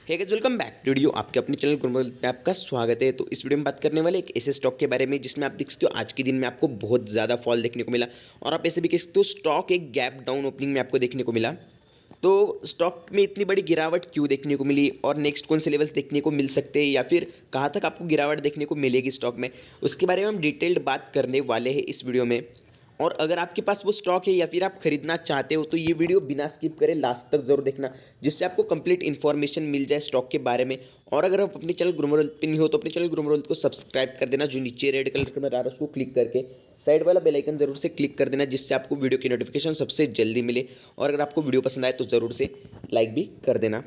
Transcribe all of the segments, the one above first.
Hey guys, welcome back to video. आपके अपने channel गुरमल पे आपका स्वागत है। तो इस वीडियो में बात करने वाले एक ऐसे स्टॉक के बारे में जिसमें आप देख सकते हो आज के दिन में आपको बहुत ज़्यादा फॉल देखने को मिला और आप ऐसे भी कह सकते हो स्टॉक एक गैप डाउन ओपनिंग में आपको देखने को मिला। तो स्टॉक में इतनी बड़ी गिरावट क्यों देखने को मिली और नेक्स्ट कौन से लेवल्स देखने को मिल सकते हैं या फिर कहाँ तक आपको गिरावट देखने को मिलेगी स्टॉक में, उसके बारे में हम डिटेल्ड बात करने वाले हैं इस वीडियो में। और अगर आपके पास वो स्टॉक है या फिर आप खरीदना चाहते हो तो ये वीडियो बिना स्किप करे लास्ट तक जरूर देखना, जिससे आपको कंप्लीट इन्फॉर्मेशन मिल जाए स्टॉक के बारे में। और अगर आप अपने चैनल गुरमरोल पे नहीं हो तो अपने चैनल गुरमरोल को सब्सक्राइब कर देना, जो नीचे रेड कलर में आ रहा है उसको क्लिक करके साइड वाला बेल आइकन जरूर से क्लिक कर देना, जिससे आपको वीडियो की नोटिफिकेशन सबसे जल्दी मिले। और अगर आपको वीडियो पसंद आए तो ज़रूर से लाइक भी कर देना।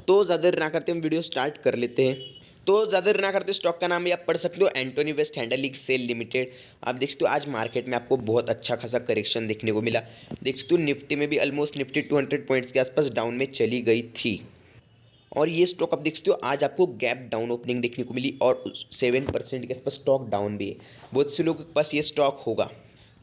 तो ज़्यादा देर ना करते हम वीडियो स्टार्ट कर लेते हैं। तो ज़्यादा देर ना करते स्टॉक का नाम भी आप पढ़ सकते हो, Antony waste handling cell limited. आप देख सकते हो आज मार्केट में आपको बहुत अच्छा खासा करेक्शन देखने को मिला। देख सकते हो निफ्टी में भी ऑलमोस्ट निफ्टी 200 पॉइंट्स के आसपास डाउन में चली गई थी। और ये स्टॉक आप देख सकते हो आज आपको गैप डाउन ओपनिंग देखने को मिली और 7% के आसपास स्टॉक डाउन भी है। बहुत से लोगों के पास ये स्टॉक होगा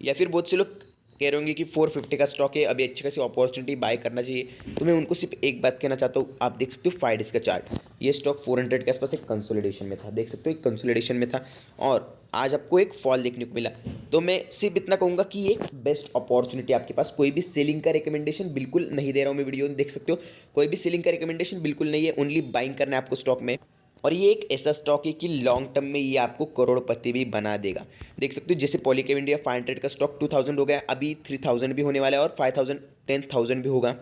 या फिर बहुत से लोग कह रहे होंगे कि 450 का स्टॉक है, अभी अच्छी खासी अपॉर्चुनिटी बाय करना चाहिए। तो मैं उनको सिर्फ एक बात कहना चाहता हूँ, आप देख सकते हो 5 डेज का चार्ट, ये स्टॉक 400 के आसपास एक कंसोलिडेशन में था। देख सकते हो एक कंसोलिडेशन में था और आज आपको एक फॉल देखने को मिला। तो मैं सिर्फ इतना कहूँगा कि ये एक बेस्ट अपॉर्चुनिटी आपके पास, कोई भी सेलिंग का रिकमेंडेशन बिल्कुल नहीं दे रहा हूँ मैं वीडियो में, देख सकते हो कोई भी सेलिंग का रिकमेंडेशन बिल्कुल नहीं है, ओनली बाइंग करना है आपको स्टॉक में। और ये एक ऐसा स्टॉक है कि लॉन्ग टर्म में ये आपको करोड़पति भी बना देगा। देख सकते हो जैसे पॉलीकैब इंडिया 500 का स्टॉक 2000 हो गया, अभी 3000 भी होने वाला है और 5000 10,000 भी होगा।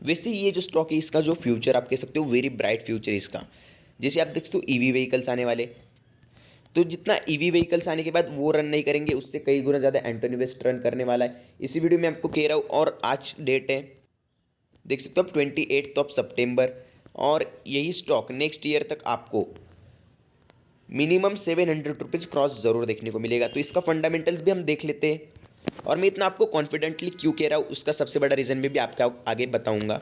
वैसे ये जो स्टॉक है इसका जो फ्यूचर आप कह सकते हो वेरी ब्राइट फ्यूचर इसका। जैसे आप देख सकते हो ईवी व्हीकल्स आने वाले, तो जितना ईवी व्हीकल्स आने के बाद वो रन नहीं करेंगे उससे कई गुना ज़्यादा एंटोनी वेस्ट रन करने वाला है, इसी वीडियो में आपको कह रहा हूँ। और आज डेट है, देख सकते हो आप 28 और यही स्टॉक नेक्स्ट ईयर तक आपको मिनिमम 700 रुपीज़ क्रॉस ज़रूर देखने को मिलेगा। तो इसका फंडामेंटल्स भी हम देख लेते हैं और मैं इतना आपको कॉन्फिडेंटली क्यों कह रहा हूँ उसका सबसे बड़ा रीज़न भी आपको आगे बताऊँगा।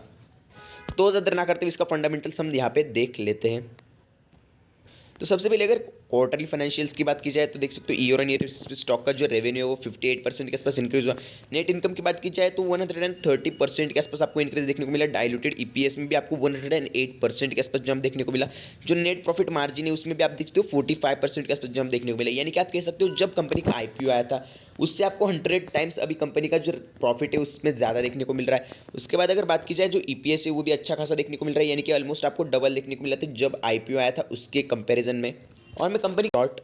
तो ज़्यादा ना करते हुए इसका फंडामेंटल्स हम यहाँ पे देख लेते हैं। तो सबसे पहले अगर क्वार्टरली फाइनेंशियल्स की बात की जाए तो देख सकते हो ईयर ऑन ईयर स्टॉक का जो रेवेन्यू है वो 58% के आसपास इंक्रीज हुआ। नेट इनकम की बात की जाए तो 130% के आसपास आपको इंक्रीज देखने को मिला। डाइल्यूटेड ईपीएस में भी आपको 108% के आसपास जंप देखने को मिला। जो नेट प्रॉफिट मार्जिन है उसमें भी आप देखते हो 45% के आसपास जंप देखने को मिला। यानी कि आप कह सकते हो जब कंपनी का आईपीओ आया था उससे आपको 100 टाइम्स अभी कंपनी का जो प्रॉफिट है उसमें ज़्यादा देखने को मिल रहा है। उसके बाद अगर बात की जाए जो ईपीएस है वो भी अच्छा खासा देखने को मिल रहा है, यानी कि ऑलमोस्ट आपको डबल देखने को मिला था जब आईपीओ आया था उसके कंपैरिजन में। और मैं कंपनी शॉर्ट,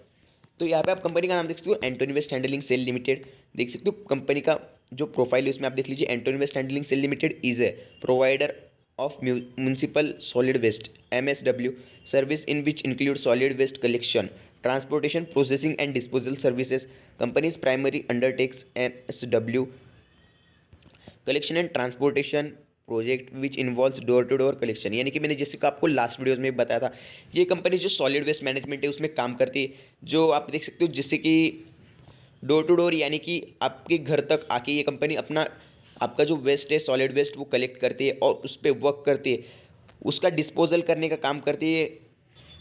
तो यहाँ पे आप कंपनी का नाम देख सकते हो Antony waste handling cell limited. देख सकते हो कंपनी का जो प्रोफाइल है उसमें आप देख लीजिए, Antony waste handling cell limited is a provider of municipal solid waste MSW service in which include solid waste collection, transportation, processing and disposal services. Companies primary undertakes MSW collection and transportation project which involves door to door collection. यानी कि मैंने जैसे कि आपको last videos में बताया था, ये कंपनी जो सॉलिड वेस्ट मैनेजमेंट है उसमें काम करती है। जो आप देख सकते हो जिससे कि डोर टू डोर, यानी कि आपके घर तक आके ये कंपनी अपना आपका जो वेस्ट है सॉलिड वेस्ट वो कलेक्ट करती है और उस पर वर्क करती है, उसका डिस्पोजल करने का काम करती है।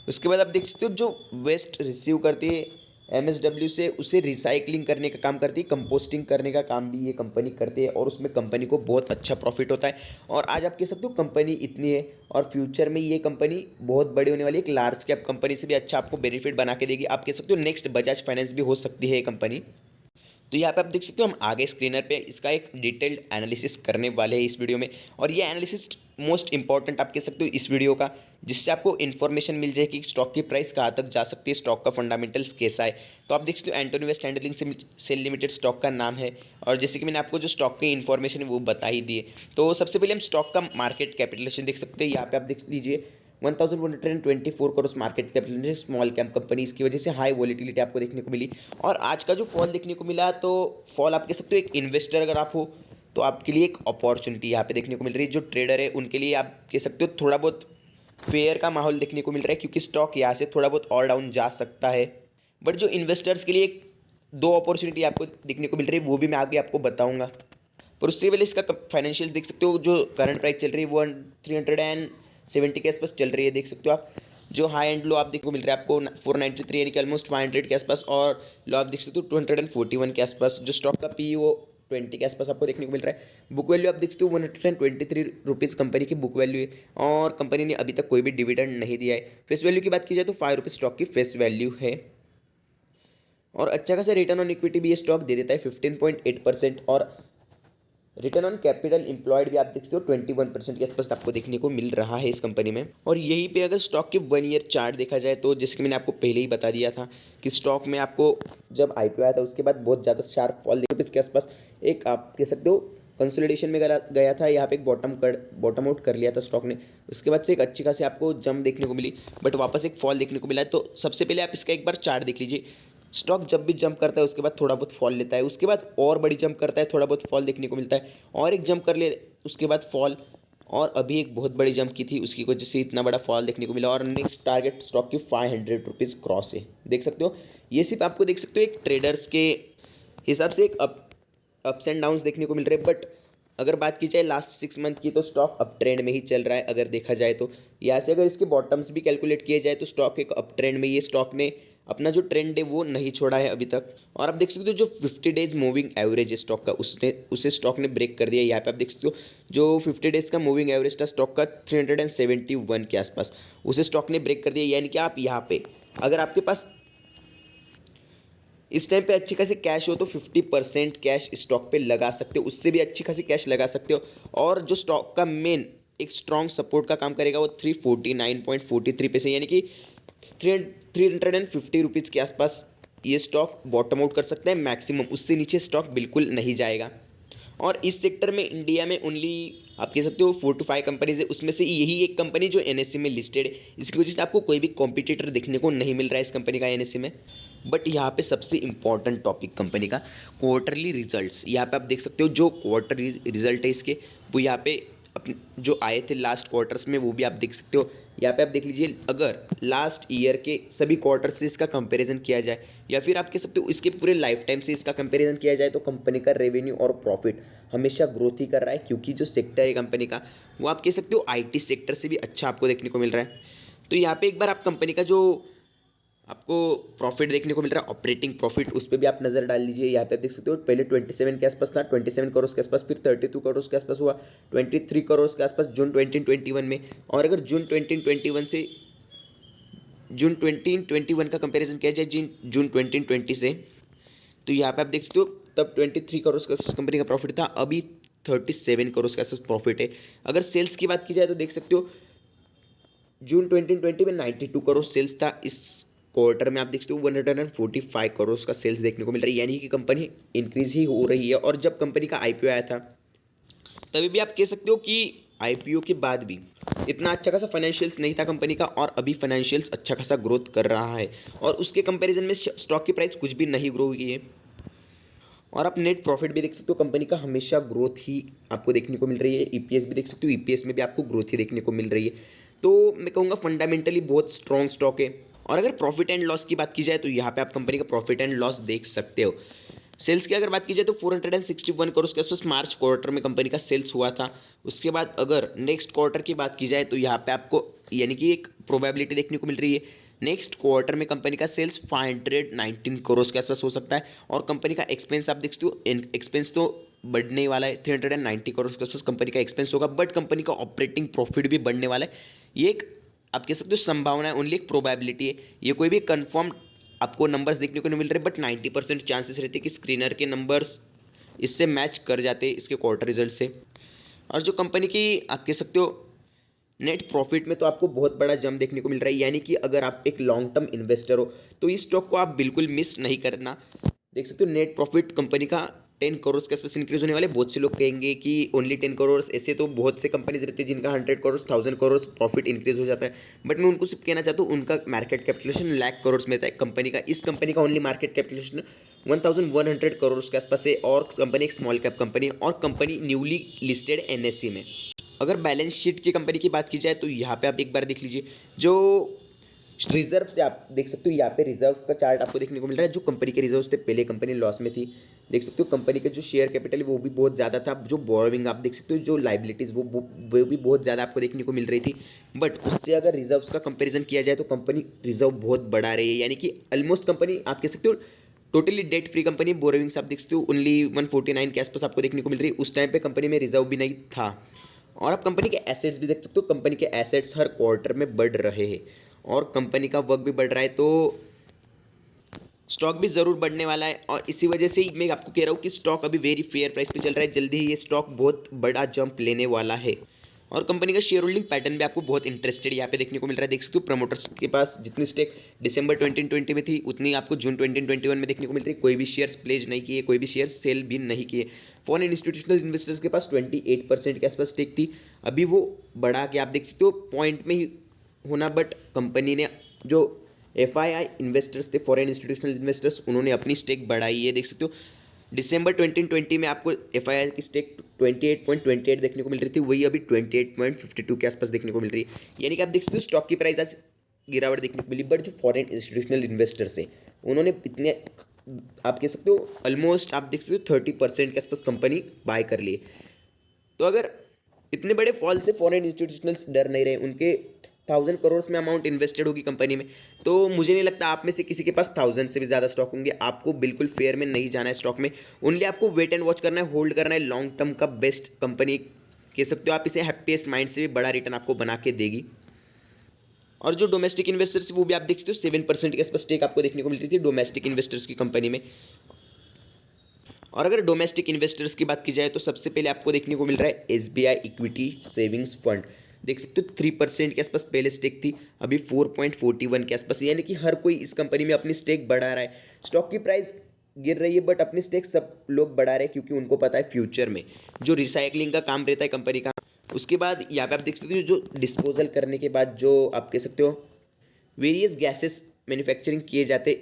उसके बाद आप देख सकते हो जो वेस्ट रिसीव करती है MSW से उसे रिसाइकलिंग करने का काम करती है, कंपोस्टिंग करने का काम भी ये कंपनी करती है और उसमें कंपनी को बहुत अच्छा प्रॉफिट होता है। और आज आप कह सकते हो कंपनी इतनी है और फ्यूचर में ये कंपनी बहुत बड़ी होने वाली है, एक लार्ज कैप कंपनी से भी अच्छा आपको बेनिफिट बना के देगी। आप कह सकते हो नेक्स्ट बजाज फाइनेंस भी हो सकती है ये कंपनी। तो यहाँ पे आप देख सकते हो हम आगे स्क्रीनर पे इसका एक डिटेल्ड एनालिसिस करने वाले हैं इस वीडियो में। और ये एनालिसिस मोस्ट इंपॉर्टेंट आप कह सकते हो इस वीडियो का, जिससे आपको इन्फॉर्मेशन मिल जाए कि स्टॉक की प्राइस कहाँ तक जा सकती है, स्टॉक का फंडामेंटल्स कैसा है। तो आप देख सकते हो Antony waste handling cell limited stock का नाम है और जैसे कि मैंने आपको जो स्टॉक की इन्फॉर्मेशन है वो बता ही दी है। तो सबसे पहले हम स्टॉक का मार्केट कैपिटलाइजेशन देख सकते हैं। यहाँ पे आप देख लीजिए 1124 crore market capital, small cap company, इसकी वजह से हाई वॉलिटिलिटी आपको देखने को मिली। और आज का जो फॉल देखने को मिला, तो फॉल आप कह सकते हो एक इन्वेस्टर अगर आप हो तो आपके लिए एक अपॉर्चुनिटी यहाँ पे देखने को मिल रही है। जो ट्रेडर है उनके लिए आप कह सकते हो थोड़ा बहुत फेयर का माहौल देखने को मिल रहा है, क्योंकि स्टॉक यहाँ से थोड़ा बहुत और डाउन जा सकता है। बट जो इन्वेस्टर्स के लिए एक दो अपॉर्चुनिटी आपको देखने को मिल रही है वो भी मैं आगे आपको बताऊँगा। पर उससे पहले इसका फाइनेंशियल्स देख सकते हो, जो करंट प्राइस चल रही है वो 370 के आसपास चल रही है। देख सकते हो आप जो हाई एंड लो आप देखने को मिल रहा है आपको 493 यानी कि ऑलमोस्ट 500 के आसपास, और लो आप देख सकते हो 241 के आसपास। जो स्टॉक का पी वो 20 के आसपास आपको देखने को मिल रहा है। बुक वैल्यू आप देख सकते हो 123 रुपीज़ कंपनी की बुक वैल्यू है और कंपनी ने अभी तक कोई भी डिविडेंड नहीं दिया है। फेस वैल्यू की बात की जाए तो 5 रुपीज़ स्टॉक की फेस वैल्यू है और अच्छा खासा रिटर्न ऑन इक्विटी भी ये स्टॉक दे देता है 15.8% और रिटर्न ऑन कैपिटल एम्प्लॉयड भी आप देख सकते हो 21% के आसपास आपको देखने को मिल रहा है इस कंपनी में। और यहीं पे अगर स्टॉक के 1 ईयर चार्ट देखा जाए तो जैसे कि मैंने आपको पहले ही बता दिया था कि स्टॉक में आपको जब आईपीओ आया था उसके बाद बहुत ज़्यादा शार्प फॉल इसके आसपास एक आप कह सकते हो कंसोलिडेशन में गया था, यहाँ पे एक बॉटम आउट कर लिया था स्टॉक ने। उसके बाद से एक अच्छी खासी आपको जंप देखने को मिली बट वापस एक फॉल देखने को मिला है। तो सबसे पहले आप इसका एक बार चार्ट देख लीजिए। स्टॉक जब भी जंप करता है उसके बाद थोड़ा बहुत फॉल लेता है, उसके बाद और बड़ी जंप करता है, थोड़ा बहुत फॉल देखने को मिलता है और एक जंप कर ले उसके बाद फॉल और अभी एक बहुत बड़ी जंप की थी उसकी वजह से इतना बड़ा फॉल देखने को मिला और नेक्स्ट टारगेट स्टॉक की 500 रुपीज़ क्रॉस है। देख सकते हो ये सिर्फ आपको देख सकते हो एक ट्रेडर्स के हिसाब से एक अप्स एंड डाउन्स देखने को मिल रहे हैं बट अगर बात की जाए लास्ट 6 मंथ की तो स्टॉक अप ट्रेंड में ही चल रहा है अगर देखा जाए तो। यहाँ से अगर इसके बॉटम्स भी कैलकुलेट किए जाए तो स्टॉक एक अप ट्रेंड में, ये स्टॉक ने अपना जो ट्रेंड है वो नहीं छोड़ा है अभी तक। और आप देख सकते हो जो 50 डेज मूविंग एवरेज है स्टॉक का उसे स्टॉक ने ब्रेक कर दिया। यहाँ पे आप देख सकते हो जो 50 डेज का मूविंग एवरेज था स्टॉक का 371 के आसपास, उसे स्टॉक ने ब्रेक कर दिया। यानी कि आप यहाँ पे अगर आपके पास इस टाइम पे अच्छी खासी कैश हो तो 50% कैश स्टॉक पे लगा सकते हो, उससे भी अच्छी खासी कैश लगा सकते हो। और जो स्टॉक का मेन एक स्ट्रॉन्ग सपोर्ट का काम करेगा वो 349.43 पे से, यानी कि 350 रुपीज़ के आसपास ये स्टॉक बॉटम आउट कर सकता है मैक्सिमम, उससे नीचे स्टॉक बिल्कुल नहीं जाएगा। और इस सेक्टर में इंडिया में ओनली आप कह सकते हो 4 to 5 कंपनीज है, उसमें से यही एक कंपनी जो एनएससी में लिस्टेड है। इसकी वजह से आपको कोई भी कॉम्पिटिटर देखने को नहीं मिल रहा है इस कंपनी का एनएससी में। बट यहाँ पे सबसे इंपॉर्टेंट टॉपिक कंपनी का क्वार्टरली रिजल्ट्स। यहाँ पे आप देख सकते हो जो क्वार्टर रिजल्ट है इसके वो यहाँ पे अपने जो आए थे लास्ट क्वार्टर्स में वो भी आप देख सकते हो। यहाँ पे आप देख लीजिए अगर लास्ट ईयर के सभी क्वार्टर से इसका कंपैरिजन किया जाए या फिर आप कह सकते हो इसके पूरे लाइफ टाइम से इसका कंपैरिजन किया जाए तो कंपनी का रेवेन्यू और प्रॉफिट हमेशा ग्रोथ ही कर रहा है, क्योंकि जो सेक्टर है कंपनी का वो आप कह सकते हो आईटी सेक्टर से भी अच्छा आपको देखने को मिल रहा है। तो यहाँ पे एक बार आप कंपनी का जो आपको प्रॉफिट देखने को मिल रहा है ऑपरेटिंग प्रॉफिट, उस पर भी आप नज़र डाल लीजिए। यहाँ पे आप देख सकते हो पहले 27 के आसपास था, 27 करोड़ के आसपास, फिर 32 करोड़ के आसपास हुआ, 23 करोड़ के आसपास जून 2021 में। और अगर जून 2021 से जून 2021 का कंपैरिजन किया जाए जून 2020 से तो यहाँ पे आप देख सकते हो तब 23 करोड़ के आसपास कंपनी का प्रॉफिट था, अभी 37 करोड़ के आसपास प्रॉफिट है। अगर सेल्स की बात की जाए तो देख सकते हो जून 2020 में 92 करोड़ सेल्स था, इस क्वार्टर में आप देख सकते हो 145 करोड़ का सेल्स देखने को मिल रही है, यानी कि कंपनी इंक्रीज ही हो रही है। और जब कंपनी का आईपीओ आया था तभी भी आप कह सकते हो कि आईपीओ के बाद भी इतना अच्छा खासा फाइनेंशियल्स नहीं था कंपनी का, और अभी फाइनेंशियल्स अच्छा खासा ग्रोथ कर रहा है और उसके कंपैरिजन में स्टॉक की प्राइस कुछ भी नहीं ग्रो हुई है। और आप नेट प्रॉफिट भी देख सकते हो कंपनी का हमेशा ग्रोथ ही आपको देखने को मिल रही है। ईपीएस भी देख सकते हो, ईपीएस में भी आपको ग्रोथ ही देखने को मिल रही है। तो मैं कहूँगा फंडामेंटली बहुत स्ट्रॉन्ग स्टॉक है। और अगर प्रॉफिट एंड लॉस की बात की जाए तो यहाँ पे आप कंपनी का प्रॉफिट एंड लॉस देख सकते हो। सेल्स की अगर बात की जाए तो 461 करोड़ के आसपास मार्च क्वार्टर में कंपनी का सेल्स हुआ था। उसके बाद अगर नेक्स्ट क्वार्टर की बात की जाए तो यहाँ पे आपको यानी कि एक प्रोबेबिलिटी देखने को मिल रही है नेक्स्ट क्वार्टर में कंपनी का सेल्स 519 करोड़ के आसपास हो सकता है। और कंपनी का एक्सपेंस आप देख सकते हो, एक्सपेंस तो बढ़ने वाला है, 390 करोड़ के आसपास कंपनी का एक्सपेंस होगा, बट कंपनी का ऑपरेटिंग प्रॉफिट भी बढ़ने वाला है। ये एक आप कह सकते हो संभावना है, ओनली एक प्रोबेबिलिटी है, ये कोई भी कंफर्म आपको नंबर्स देखने को नहीं मिल रहे, बट 90% चांसेस रहते हैं कि स्क्रीनर के नंबर्स इससे मैच कर जाते हैं इसके क्वार्टर रिजल्ट से। और जो कंपनी की आप कह सकते हो नेट प्रॉफिट में तो आपको बहुत बड़ा जंप देखने को मिल रहा है, यानी कि अगर आप एक लॉन्ग टर्म इन्वेस्टर हो तो इस स्टॉक को आप बिल्कुल मिस नहीं करना। देख सकते हो नेट प्रॉफिट कंपनी का 10 करोड़ के आसपास इंक्रीज होने वाले। बहुत से लोग कहेंगे कि ओनली 10 करोड़, ऐसे तो बहुत से कंपनीज रहते हैं जिनका 100 करोड़ 1000 करोड़ प्रॉफिट इंक्रीज हो जाता है, बट मैं उनको सिर्फ कहना चाहता हूँ उनका मार्केट कैपिटलेशन लाख करोड़ में था कंपनी का। इस कंपनी का ओनली मार्केट कैपिटलेशन 1100 करोड़ के आसपास है और कंपनी एक स्मॉल कैप कंपनी है और कंपनी न्यूली लिस्टेड एनएससी में। अगर बैलेंस शीट की कंपनी की बात की जाए तो यहाँ पे आप एक बार देख लीजिए जो रिजर्व से आप देख सकते हो, यहाँ पे रिजर्व का चार्ट आपको देखने को मिल रहा है। जो कंपनी के रिजर्व थे पहले कंपनी लॉस में थी, देख सकते हो कंपनी का जो शेयर कैपिटल है वो भी बहुत ज़्यादा था, जो बोरोविंग आप देख सकते हो, जो लाइबिलिटीज़ वो भी बहुत ज़्यादा आपको देखने को मिल रही थी। बट उससे अगर रिजर्व्स का कंपेरिजन किया जाए तो कंपनी रिजर्व बहुत बढ़ा रही है, यानी कि ऑलमोस्ट कंपनी आप कह सकते हो totally date free company. Borrowings आप देख सकते हो ओनली 149 के आसपास आपको देखने को मिल रही है। उस टाइम पे कंपनी में रिजर्व भी नहीं था। और आप कंपनी के एसेट्स भी देख सकते हो, कंपनी के एसेट्स हर क्वार्टर में बढ़ रहे हैं और कंपनी का वर्क भी बढ़ रहा है, तो स्टॉक भी ज़रूर बढ़ने वाला है। और इसी वजह से ही मैं आपको कह रहा हूँ कि स्टॉक अभी वेरी फेयर प्राइस पे चल रहा है। जल्दी ही ये स्टॉक बहुत बड़ा जंप लेने वाला है। और कंपनी का शेयर होल्डिंग पैटर्न भी आपको बहुत इंटरेस्टेड यहाँ पे देखने को मिल रहा है। देख सकते हो प्रमोटर्स के पास जितनी स्टेक दिसंबर 2020 में थी उतनी आपको जून 2021 में देखने को मिल रही है। कोई भी शेयर्स प्लेज नहीं किए, कोई भी शेयर सेल भी नहीं किए। फॉरेन इंस्टीट्यूशनल इन्वेस्टर्स के पास 28% के आसपास स्टेक थी, अभी वो बढ़ा के आप देख सकते हो पॉइंट में ही होना। बट कंपनी ने जो FII इन्वेस्टर्स थे, फॉरेन इंस्टीट्यूशनल इन्वेस्टर्स, उन्होंने अपनी स्टेक बढ़ाई है। देख सकते हो दिसंबर 2020 में आपको FII की स्टेक 28.28 देखने को मिल रही थी, वही अभी 28.52 के आसपास देखने को मिल रही है। यानी कि आप देख सकते हो स्टॉक की प्राइस आज गिरावट देखने को मिली। बट जो फॉरेन इंस्टीट्यूशनल इन्वेस्टर्स है उन्होंने इतने, आप कह सकते हो ऑलमोस्ट आप देख सकते हो 30% के आसपास कंपनी बाय कर ली। तो अगर इतने बड़े फॉल से फॉरेन इंस्टीट्यूशनल्स डर नहीं रहे, उनके 1000 करोड़ में अमाउंट इन्वेस्टेड होगी कंपनी में, तो मुझे नहीं लगता आप में से किसी के पास 1000 से भी ज़्यादा स्टॉक होंगे। आपको बिल्कुल फेयर में नहीं जाना है स्टॉक में, ओनली आपको वेट एंड वॉच करना है, होल्ड करना है। लॉन्ग टर्म का बेस्ट कंपनी कह सकते हो आप इसे, हैप्पीएस्ट माइंड से भी बड़ा रिटर्न आपको बना के देगी। और जो डोमेस्टिक इन्वेस्टर्स वो भी आप देख सकते हो 7% के आसपास स्टेक आपको देखने को मिलती थी डोमेस्टिक इन्वेस्टर्स की कंपनी में। और अगर डोमेस्टिक इन्वेस्टर्स की बात की जाए तो सबसे पहले आपको देखने को मिल रहा है SBI इक्विटी सेविंग्स फंड। देख सकते हो 3% के आसपास पहले स्टेक थी, अभी 4.41 के आसपास। यानी कि हर कोई इस कंपनी में अपनी स्टेक बढ़ा रहा है। स्टॉक की प्राइस गिर रही है बट अपनी स्टेक सब लोग बढ़ा रहे हैं, क्योंकि उनको पता है फ्यूचर में जो रिसाइकलिंग का काम रहता है कंपनी का। उसके बाद यहाँ पे आप देख सकते हो जो डिस्पोजल करने के बाद जो आप कह सकते हो वेरियस गैसेस मैन्युफैक्चरिंग किए जाते,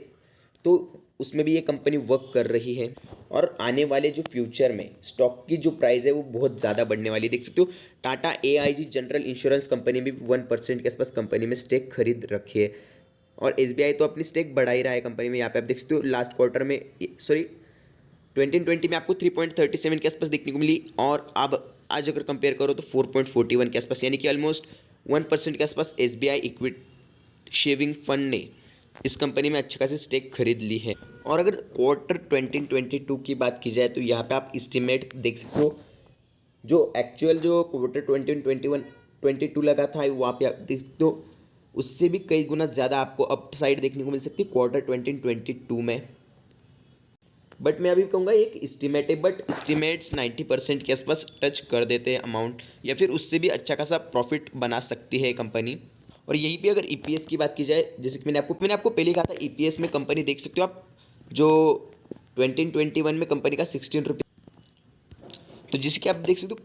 तो उसमें भी ये कंपनी वर्क कर रही है। और आने वाले जो फ्यूचर में स्टॉक की जो प्राइस है वो बहुत ज़्यादा बढ़ने वाली है। देख सकते हो Tata AIG general insurance company भी 1% के आसपास कंपनी में स्टेक खरीद रखी है। और SBI तो अपनी स्टेक बढ़ा ही रहा है कंपनी में। यहाँ पे आप देख सकते हो लास्ट क्वार्टर में, सॉरी 2020 में आपको 3.37 के आसपास देखने को मिली, और अब आज अगर कंपेयर करो तो 4.41 के आसपास, यानी कि ऑलमोस्ट 1% के आसपास SBI इक्विटी शेविंग फंड ने इस कंपनी में अच्छी खासी स्टेक खरीद ली है। और अगर क्वार्टर 2022 की बात की जाए तो यहाँ पे आप एस्टिमेट देख सकते हो, जो एक्चुअल जो क्वार्टर 2022 लगा था वहाँ पे आप देख सकते हो उससे भी कई गुना ज़्यादा आपको अपसाइड देखने को मिल सकती है क्वार्टर 2022 में। बट मैं अभी कहूँगा एक एस्टिमेट है, बट एस्टिमेट्स 90% के आसपास टच कर देते हैं अमाउंट, या फिर उससे भी अच्छा खासा प्रॉफिट बना सकती है कंपनी। और यहीं पे अगर EPS की बात की जाए, जैसे कि मैंने आपको पहले कहा था, EPS में कंपनी देख सकते हो आप, जो 2021 में कंपनी का 16 रुपये, तो जिसके आप देख सकते हो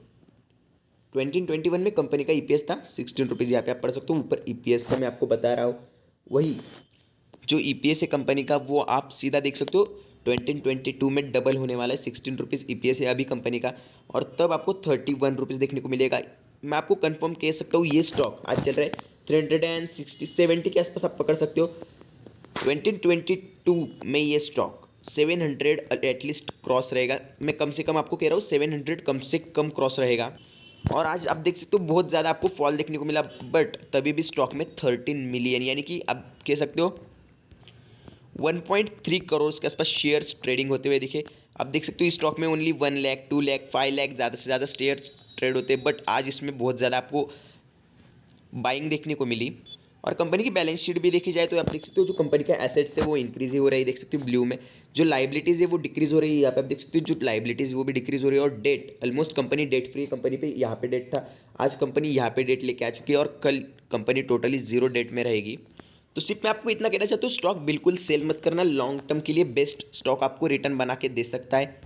2021 में कंपनी का EPS था 16 रुपीज़। यहाँ पे आप पढ़ सकते हो ऊपर EPS का मैं आपको बता रहा हूँ, वही जो EPS है कंपनी का वो आप सीधा देख सकते हो 2022 में डबल होने वाला है। 16 रुपीज़ EPS है अभी कंपनी का, और तब आपको 31 रुपीज़ देखने को मिलेगा। मैं आपको कंफर्म कह सकता हूँ ये स्टॉक आज चल रहा है 360-70 के आसपास, आप पकड़ सकते हो। 2022 में ये स्टॉक 700 एटलीस्ट क्रॉस रहेगा। मैं कम से कम आपको कह रहा हूँ 700 कम से कम क्रॉस रहेगा। और आज आप देख सकते हो बहुत ज़्यादा आपको फॉल देखने को मिला, बट तभी भी स्टॉक में 13 मिलियन, यानी कि आप कह सकते हो 1.3 करोड़ के आसपास शेयर्स ट्रेडिंग होते हुए दिखे। आप देख सकते हो इस स्टॉक में ओनली 1 लाख 2 लाख 5 लाख ज़्यादा से ज़्यादा शेयर्स ट्रेड होते हैं, बट आज इसमें बहुत ज़्यादा आपको बाइंग देखने को मिली। और कंपनी की बैलेंस शीट भी देखी जाए तो आप देख सकते हो जो कंपनी का एसेट्स है वो इंक्रीज ही हो रही है। देख सकते हो ब्लू में जो लाइबिलिटीज़ है वो डिक्रीज हो रही है। यहाँ पे आप देख सकते हो जो लाइबिलिटीज़ वो भी डिक्रीज हो रही है। और debt almost company debt free company पे यहाँ पे डेट था, आज कंपनी यहाँ पे डेट लेके आ चुकी है, और कल कंपनी टोटली जीरो डेट में रहेगी। तो सिर्फ मैं आपको इतना कहना चाहता हूँ, स्टॉक बिल्कुल सेल मत करना, लॉन्ग टर्म के लिए बेस्ट स्टॉक आपको रिटर्न बना के दे सकता है।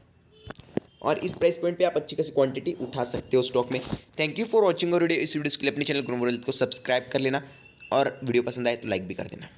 और इस प्राइस पॉइंट पे आप अच्छी खासी क्वांटिटी उठा सकते हो स्टॉक में। थैंक यू फॉर वॉचिंग और वीडियो। इस वीडियो के लिए अपने चैनल ग्रो वर्ल्ड को सब्सक्राइब कर लेना, और वीडियो पसंद आए तो लाइक भी कर देना।